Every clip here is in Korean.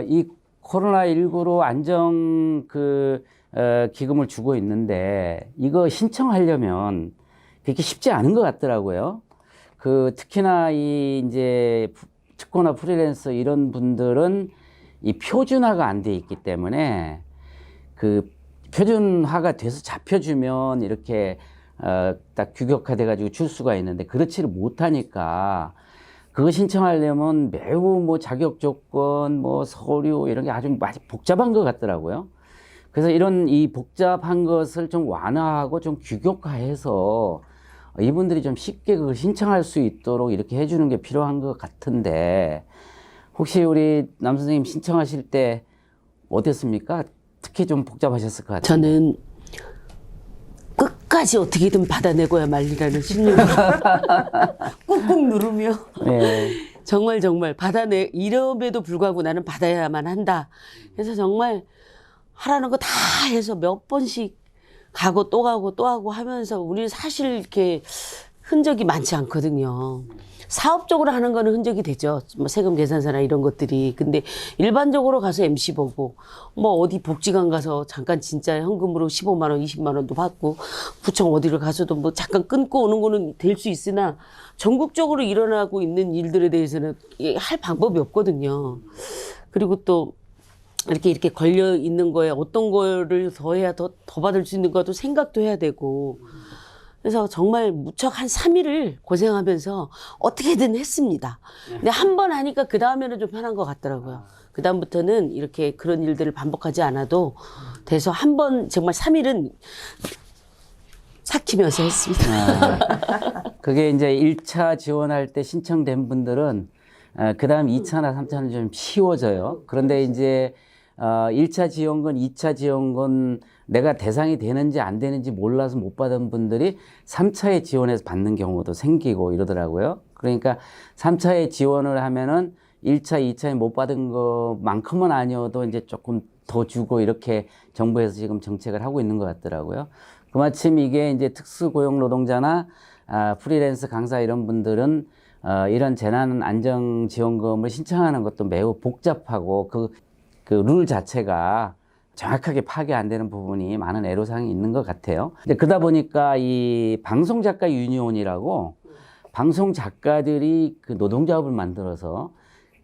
이 코로나19로 안정 기금을 주고 있는데 이거 신청하려면 그렇게 쉽지 않은 것 같더라고요. 특히나 이제 특고나 프리랜서 이런 분들은 이 표준화가 안 돼 있기 때문에 표준화가 돼서 잡혀주면 이렇게 딱 규격화돼 가지고 줄 수가 있는데 그렇지를 못하니까 그거 신청하려면 매우 뭐 자격 조건, 뭐 서류 이런 게 아주 많이 복잡한 것 같더라고요. 그래서 이 복잡한 것을 좀 완화하고 좀 규격화해서 이분들이 좀 쉽게 그걸 신청할 수 있도록 이렇게 해주는 게 필요한 것 같은데 혹시 우리 남 선생님 신청하실 때 어땠습니까? 특히 좀 복잡하셨을 것 같아요. 저는 끝까지 어떻게든 받아내고야 말리라는 심리로 꾹꾹 누르며 네. 정말 이름에도 불구하고 나는 받아야만 한다. 그래서 정말 하라는 거 다 해서 몇 번씩 가고 또 가고 또 하고 하면서 우리는 사실 이렇게 흔적이 많지 않거든요. 사업적으로 하는 거는 흔적이 되죠. 뭐 세금 계산서나 이런 것들이. 근데 일반적으로 가서 MC 보고 뭐 어디 복지관 가서 잠깐 진짜 현금으로 15만 원, 20만 원도 받고 구청 어디를 가서도 뭐 잠깐 끊고 오는 거는 될 수 있으나 전국적으로 일어나고 있는 일들에 대해서는 할 방법이 없거든요. 그리고 또 이렇게 걸려 있는 거에 어떤 거를 더 해야 더 받을 수 있는 것도 생각도 해야 되고. 그래서 정말 무척 한 3일을 고생하면서 어떻게든 했습니다. 근데 한 번 하니까 그 다음에는 좀 편한 것 같더라고요. 그 다음부터는 이렇게 그런 일들을 반복하지 않아도 돼서 한 번 정말 3일은 삭히면서 했습니다. 그게 이제 1차 지원할 때 신청된 분들은 그 다음 2차나 3차는 좀 쉬워져요. 그런데 이제 1차 지원금, 2차 지원금 내가 대상이 되는지 안 되는지 몰라서 못 받은 분들이 3차에 지원해서 받는 경우도 생기고 이러더라고요. 그러니까 3차에 지원을 하면은 1차, 2차에 못 받은 것만큼은 아니어도 이제 조금 더 주고 이렇게 정부에서 지금 정책을 하고 있는 것 같더라고요. 그마침 이게 이제 특수고용 노동자나 프리랜서 강사 이런 분들은 이런 재난안정지원금을 신청하는 것도 매우 복잡하고 그 룰 자체가 정확하게 파악이 안 되는 부분이 많은 애로사항이 있는 것 같아요. 근데 그러다 보니까 이 방송작가 유니온이라고 방송작가들이 노동조합을 만들어서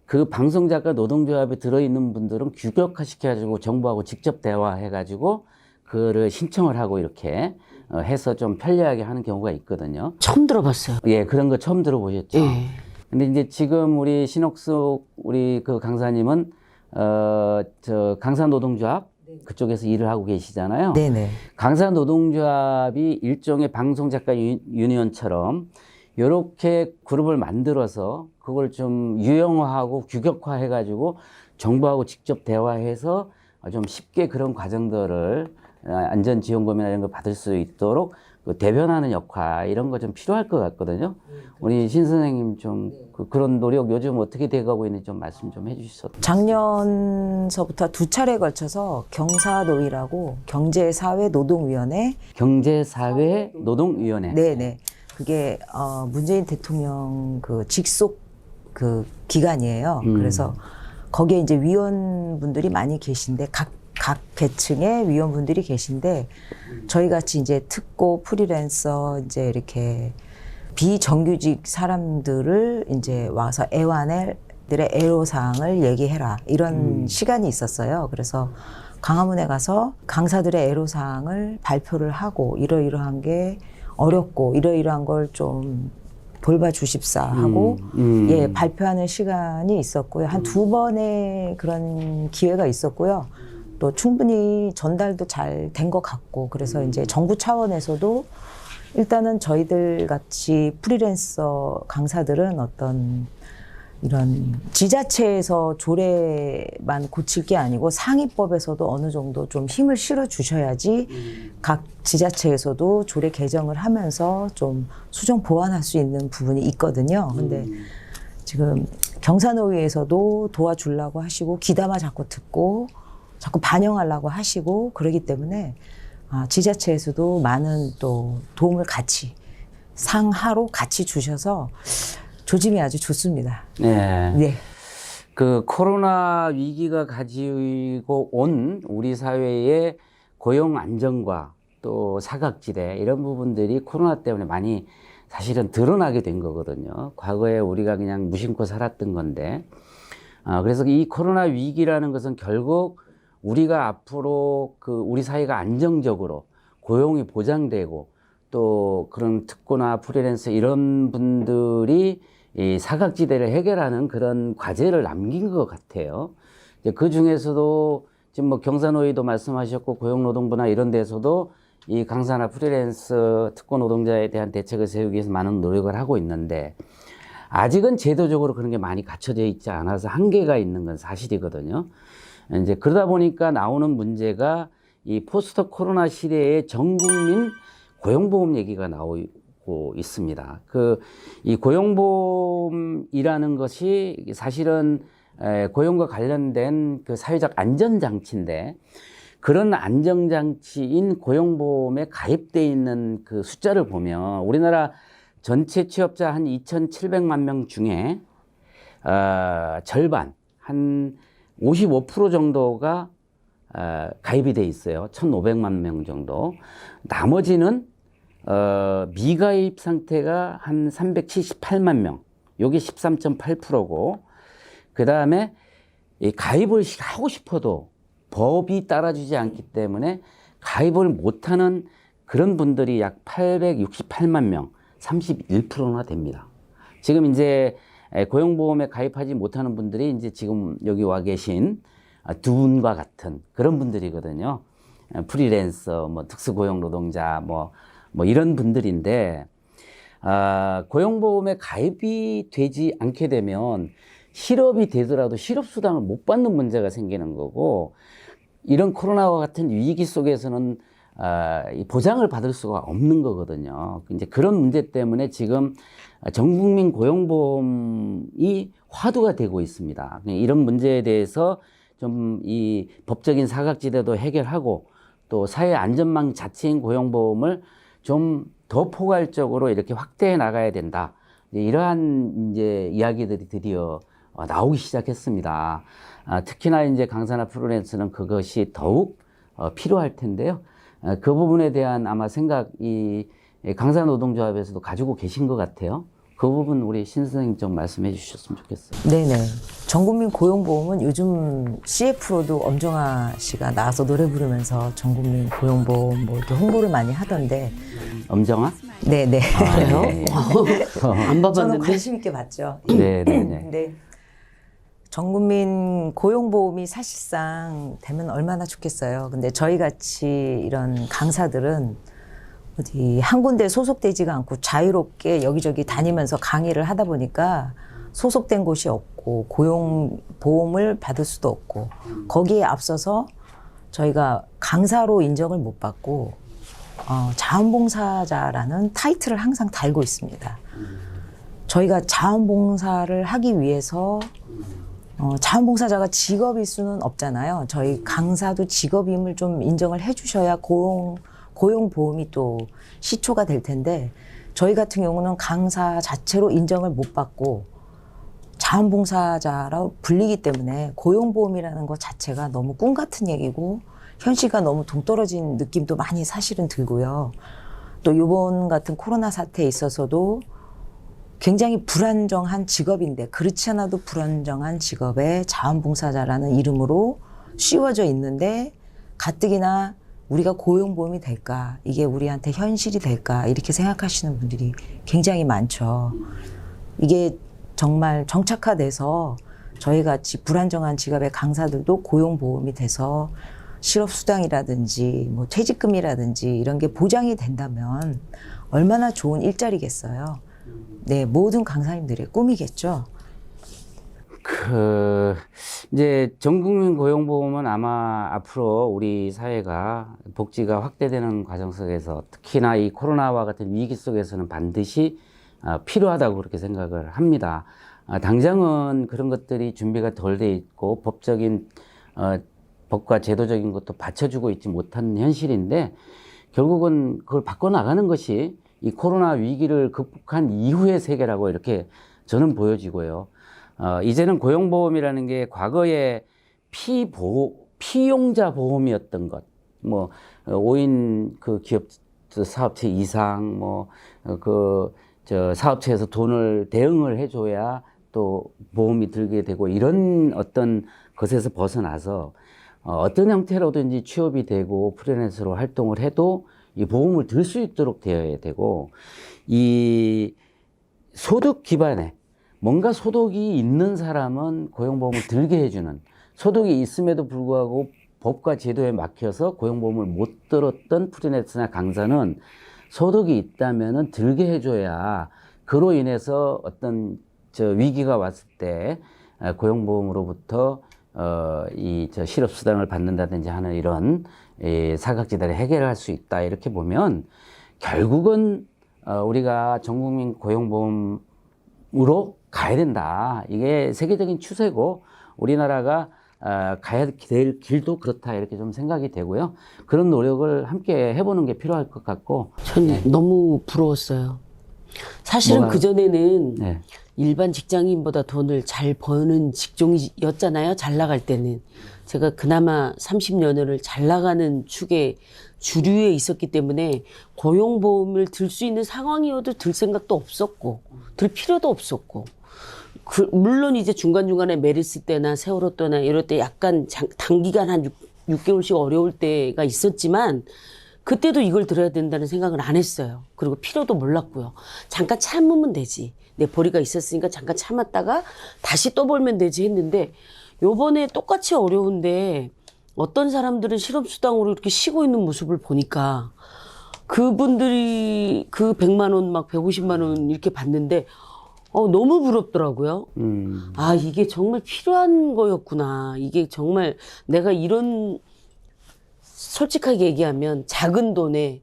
그 방송작가 노동조합에 들어있는 분들은 규격화 시켜가지고 정부하고 직접 대화해가지고 그거를 신청을 하고 이렇게 해서 좀 편리하게 하는 경우가 있거든요. 처음 들어봤어요. 예, 그런 거 처음 들어보셨죠? 예. 근데 이제 지금 우리 신옥숙 우리 강사님은 강사노동조합 그쪽에서 일을 하고 계시잖아요. 네네. 강사노동조합이 일종의 방송작가 유니온처럼 이렇게 그룹을 만들어서 그걸 좀 유형화하고 규격화 해가지고 정부하고 직접 대화해서 좀 쉽게 그런 과정들을 안전지원금이나 이런 걸 받을 수 있도록 대변하는 역할 이런 거 좀 필요할 것 같거든요. 우리 신 선생님 좀 그런 노력 요즘 어떻게 돼가고 있는지 좀 말씀 좀 해주셨어요. 작년서부터 2차례에 걸쳐서 경사노위라고 경제사회노동위원회. 경제사회노동위원회. 네네. 그게 문재인 대통령 직속 기관이에요. 그래서 거기에 이제 위원분들이 많이 계신데 각 계층의 위원분들이 계신데 저희 같이 이제 특고 프리랜서 이제 이렇게 비정규직 사람들을 이제 와서 애완들의 애로사항을 얘기해라 이런 시간이 있었어요. 그래서 광화문에 가서 강사들의 애로사항을 발표를 하고 이러이러한 게 어렵고 이러이러한 걸 좀 돌봐주십사 하고 예 발표하는 시간이 있었고요. 한 2번의 그런 기회가 있었고요. 또 충분히 전달도 잘 된 것 같고 그래서 이제 정부 차원에서도 일단은 저희들 같이 프리랜서 강사들은 어떤 이런 지자체에서 조례만 고칠 게 아니고 상위법에서도 어느 정도 좀 힘을 실어 주셔야지 각 지자체에서도 조례 개정을 하면서 좀 수정 보완할 수 있는 부분이 있거든요. 근데 지금 경사노위에서도 도와주려고 하시고 귀담아 자꾸 듣고 자꾸 반영하려고 하시고 그러기 때문에 지자체에서도 많은 또 도움을 같이 상하로 같이 주셔서 조짐이 아주 좋습니다. 네. 네. 그 코로나 위기가 가지고 온 우리 사회의 고용 안정과 또 사각지대 이런 부분들이 코로나 때문에 많이 사실은 드러나게 된 거거든요. 과거에 우리가 그냥 무심코 살았던 건데, 그래서 이 코로나 위기라는 것은 결국 우리가 앞으로 그 우리 사회가 안정적으로 고용이 보장되고 또 그런 특고나 프리랜서 이런 분들이 이 사각지대를 해결하는 그런 과제를 남긴 것 같아요. 그 중에서도 지금 뭐 경사노위도 말씀하셨고 고용노동부나 이런 데서도 이 강사나 프리랜서 특고 노동자에 대한 대책을 세우기 위해서 많은 노력을 하고 있는데 아직은 제도적으로 그런 게 많이 갖춰져 있지 않아서 한계가 있는 건 사실이거든요. 이제 그러다 보니까 나오는 문제가 이 포스트 코로나 시대의 전 국민 고용보험 얘기가 나오고 있습니다. 이 고용보험이라는 것이 사실은 고용과 관련된 그 사회적 안전장치인데 그런 안정장치인 고용보험에 가입돼 있는 그 숫자를 보면 우리나라 전체 취업자 한 2,700만 명 중에 절반 한 55% 정도가 가입이 돼 있어요. 1,500만 명 정도. 나머지는 미가입 상태가 한 378만 명. 요게 13.8%고 그 다음에 가입을 하고 싶어도 법이 따라주지 않기 때문에 가입을 못하는 그런 분들이 약 868만 명, 31%나 됩니다. 지금 이제 고용보험에 가입하지 못하는 분들이 이제 지금 여기 와 계신 두 분과 같은 그런 분들이거든요. 프리랜서, 뭐 특수고용 노동자, 뭐 이런 분들인데, 고용보험에 가입이 되지 않게 되면 실업이 되더라도 실업수당을 못 받는 문제가 생기는 거고, 이런 코로나와 같은 위기 속에서는 보장을 받을 수가 없는 거거든요. 이제 그런 문제 때문에 지금 전국민 고용보험이 화두가 되고 있습니다. 이런 문제에 대해서 좀 이 법적인 사각지대도 해결하고 또 사회 안전망 자체인 고용보험을 좀 더 포괄적으로 이렇게 확대해 나가야 된다. 이러한 이제 이야기들이 드디어 나오기 시작했습니다. 특히나 이제 강사나 프리랜서는 그것이 더욱 필요할 텐데요. 그 부분에 대한 아마 생각 이 강사 노동조합에서도 가지고 계신 것 같아요. 그 부분 우리 신 선생님 좀 말씀해 주셨으면 좋겠어요. 네네. 전국민 고용보험은 요즘 CF로도 엄정화 씨가 나와서 노래 부르면서 전국민 고용보험 뭐 이렇게 홍보를 많이 하던데. 엄정화? 네네. 그래요? 네. 안 저는 봐봤는데. 관심 있게 봤죠. 네네네. 네. 전국민 고용보험이 사실상 되면 얼마나 좋겠어요. 근데 저희 같이 이런 강사들은 어디 한 군데 소속되지가 않고 자유롭게 여기저기 다니면서 강의를 하다 보니까 소속된 곳이 없고 고용보험을 받을 수도 없고 거기에 앞서서 저희가 강사로 인정을 못 받고 자원봉사자라는 타이틀을 항상 달고 있습니다. 저희가 자원봉사를 하기 위해서 자원봉사자가 직업일 수는 없잖아요. 저희 강사도 직업임을 좀 인정을 해주셔야 고용보험이 또 시초가 될 텐데 저희 같은 경우는 강사 자체로 인정을 못 받고 자원봉사자라고 불리기 때문에 고용보험이라는 것 자체가 너무 꿈 같은 얘기고 현실과 너무 동떨어진 느낌도 많이 사실은 들고요. 또 이번 같은 코로나 사태에 있어서도 굉장히 불안정한 직업인데 그렇지 않아도 불안정한 직업에 자원봉사자라는 이름으로 씌워져 있는데 가뜩이나 우리가 고용보험이 될까? 이게 우리한테 현실이 될까? 이렇게 생각하시는 분들이 굉장히 많죠. 이게 정말 정착화돼서 저희같이 불안정한 직업의 강사들도 고용보험이 돼서 실업수당이라든지 뭐 퇴직금이라든지 이런 게 보장이 된다면 얼마나 좋은 일자리겠어요. 네, 모든 강사님들의 꿈이겠죠. 이제 전국민 고용보험은 아마 앞으로 우리 사회가 복지가 확대되는 과정 속에서 특히나 이 코로나와 같은 위기 속에서는 반드시 필요하다고 그렇게 생각을 합니다. 당장은 그런 것들이 준비가 덜 돼 있고 법적인 법과 제도적인 것도 받쳐주고 있지 못한 현실인데 결국은 그걸 바꿔나가는 것이 이 코로나 위기를 극복한 이후의 세계라고 이렇게 저는 보여지고요. 이제는 고용보험이라는 게 과거에 피용자 보험이었던 것, 뭐 5인 그 기업 사업체 이상 사업체에서 돈을 대응을 해줘야 또 보험이 들게 되고 이런 어떤 것에서 벗어나서 어떤 형태로든지 취업이 되고 프리랜서로 활동을 해도 이 보험을 들 수 있도록 되어야 되고, 이 소득 기반에 뭔가 소득이 있는 사람은 고용보험을 들게 해주는, 소득이 있음에도 불구하고 법과 제도에 막혀서 고용보험을 못 들었던 프리랜서나 강사는 소득이 있다면은 들게 해줘야 그로 인해서 어떤 위기가 왔을 때 고용보험으로부터 실업수당을 받는다든지 하는 이런 사각지대를 해결할 수 있다. 이렇게 보면 결국은 우리가 전국민 고용보험으로 가야 된다. 이게 세계적인 추세고 우리나라가 가야 될 길도 그렇다. 이렇게 좀 생각이 되고요. 그런 노력을 함께 해보는 게 필요할 것 같고. 전 너무 부러웠어요. 사실은 그전에는 네. 일반 직장인보다 돈을 잘 버는 직종이었잖아요. 잘 나갈 때는. 제가 그나마 30년을 잘 나가는 축에 주류에 있었기 때문에 고용보험을 들 수 있는 상황이어도 들 생각도 없었고 들 필요도 없었고, 물론 이제 중간중간에 메르스 때나 세월호 때나 이럴 때 약간 단기간 한 6개월씩 어려울 때가 있었지만 그때도 이걸 들어야 된다는 생각은 안 했어요. 그리고 필요도 몰랐고요. 잠깐 참으면 되지. 내 벌이가 있었으니까 잠깐 참았다가 다시 또 벌면 되지 했는데, 요번에 똑같이 어려운데 어떤 사람들은 실업수당으로 이렇게 쉬고 있는 모습을 보니까 그분들이 그 100만 원, 막 150만 원 이렇게 받는데 너무 부럽더라고요. 아, 이게 정말 필요한 거였구나. 이게 정말 내가 이런, 솔직하게 얘기하면 작은 돈에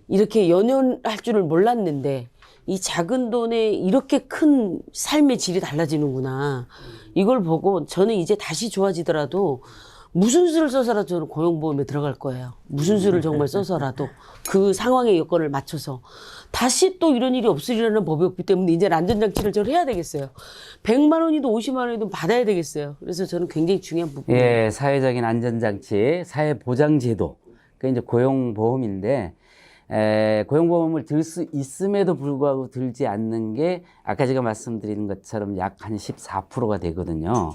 이렇게 연연할 줄을 몰랐는데 이 작은 돈에 이렇게 큰 삶의 질이 달라지는구나. 이걸 보고 저는 이제 다시 좋아지더라도 무슨 수를 써서라도 저는 고용보험에 들어갈 거예요. 무슨 수를 정말 써서라도 그 상황의 여건을 맞춰서 다시 또 이런 일이 없으리라는 법이 없기 때문에 이제 안전장치를 저는 해야 되겠어요. 100만 원이든 50만 원이든 받아야 되겠어요. 그래서 저는 굉장히 중요한 부분이에요. 예, 사회적인 안전장치, 사회보장제도, 그게 이제 고용보험인데, 고용보험을 들 수 있음에도 불구하고 들지 않는 게 아까 제가 말씀드린 것처럼 약 한 14%가 되거든요.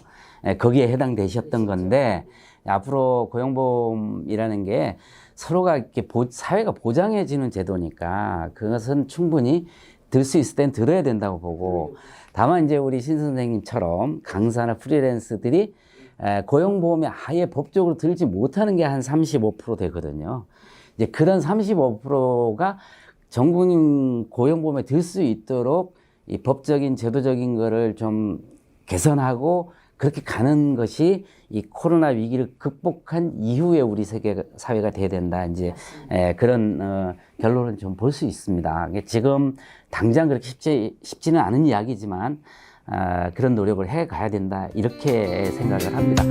거기에 해당되셨던 건데, 앞으로 고용보험이라는 게 서로가 이렇게 사회가 보장해지는 제도니까 그것은 충분히 들 수 있을 땐 들어야 된다고 보고, 다만 이제 우리 신 선생님처럼 강사나 프리랜서들이 고용보험에 아예 법적으로 들지 못하는 게 한 35% 되거든요. 이제 그런 35%가 전국민 고용보험에 들 수 있도록 이 법적인 제도적인 거를 좀 개선하고 그렇게 가는 것이 이 코로나 위기를 극복한 이후에 우리 세계 사회가 돼야 된다. 이제 그런 결론을 좀 볼 수 있습니다. 지금 당장 그렇게 쉽지는 않은 이야기지만 그런 노력을 해 가야 된다. 이렇게 생각을 합니다.